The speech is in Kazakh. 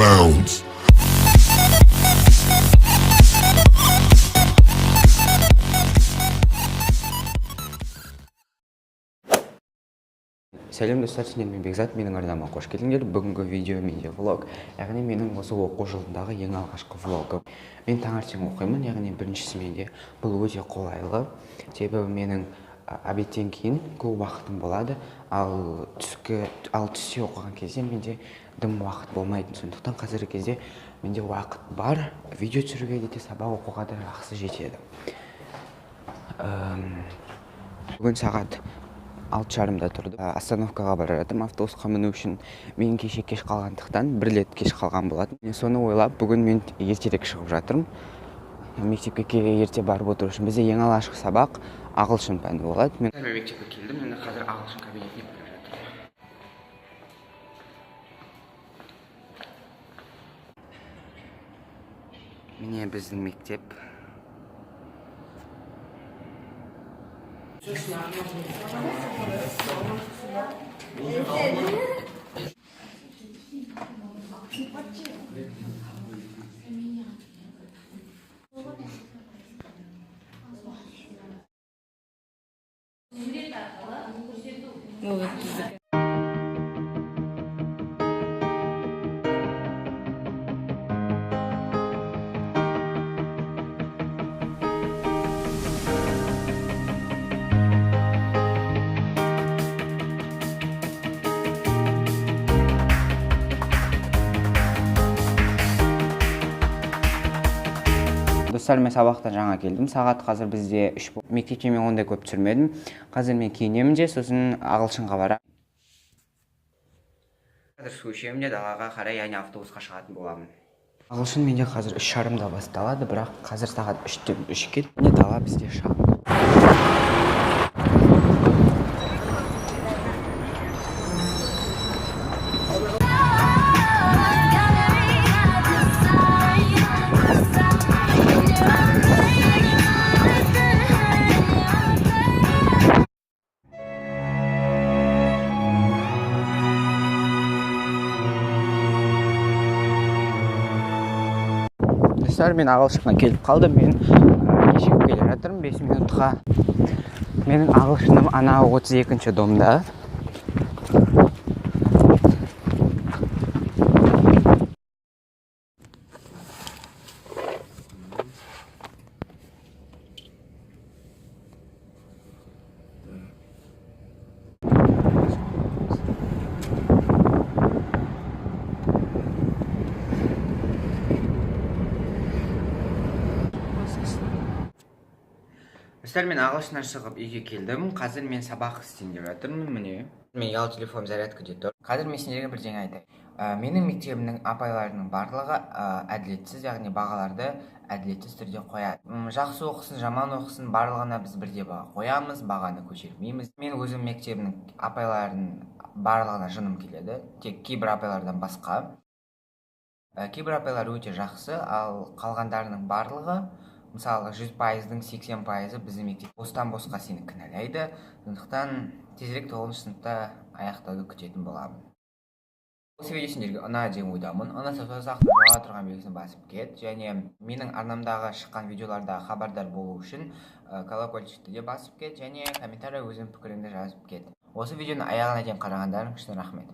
bounds. Сәлем достар, мен Bekzat, менің арнама қош келдіңдер. Бүгінгі видео влог, яғни менің осы оқу жылындағы ең алғашқы влогым. Мен таңертең оқимын, яғни біріншісі менде бұл өте қолайлы. Себебі менің обедтен кейін көп уақытым болады, ал түсте оқыған кезде менде дым уақыт болмайды. Сондықтан қазіргі кезде менде уақыт бар, видео түсіруге де сабақ оқуға да жақсы жетеді. Бүгін сағат 6:30-да тұрды. Остановкаға бара жатырмын автобусқа міну үшін. Мен кеше кеш қалғандықтан, бір рет кеш қалған болатын. Соны ойлап, бүгін мен ертерек шығып жатырмын. Мектепке ерте барып отыру үшін. Бізде ең алғашқы сабақ ағылшын пәні болады. Мен мектепке келдім, енді қазір ағылшын кабинетіне бара жатырмын. Міне біздің мектеп. Достар, мен сабақтан жаңа келдім. Сағат қазір бізде 3 болды. Мектепте мен ондай көп түсірмедім. Қазір мен киінемін де, сосын ағылшынға барамын. Қазір су ішемін де далаға қарай, яғни автобусқа шығатын боламын. Ағылшын менде қазір 3:30-да басталады, бірақ қазір сағат 3:03-ке дала бізде шағын. Мен ағылшынға келіп қалдым. Мен кешігіп келе жатырмын 5 минутқа. Менің ағылшыным ана 32-ші домда. Мен ағылшыннан шығып үйге келдім. Қазір мен сабақ істеймін деп жатырмын. Міне. Мен ұялы телефоным зарядкада тұр. Қазір мен сендерге бірдеңе айтайын. Менің мектебімнің апайларының барлығы әділетсіз, яғни бағаларды әділетсіз түрде қояды. Жақсы оқысын, жаман оқысын, барлығына біз бірдей баға қоямыз, бағаны көшірмейміз. Мен өзім мектебімнің апайларының барлығына жыным келеді, тек кейбір апайлардан басқа. Кейбір апайлар өте жақсы, ал қалғандарының барлығы, мысалы 100%-дің 80%-ы біздің мектеп бостан босқа сені кінәлайды. Сондықтан тезірек 9-шы сыныпта аяқтауды күтетін боламын. Осы видео сендерге ұнайды деген ойдамын. Ұнаса созақтың жоғары тұрған белгісін басып кет, және менің арнамдағы шыққан видеолардағы хабардар болу үшін колокольчикті де басып кет, және комментария өзің пікіріңді жазып кет. Осы видеоны аяғына дейін қарағандарың үшін рахмет.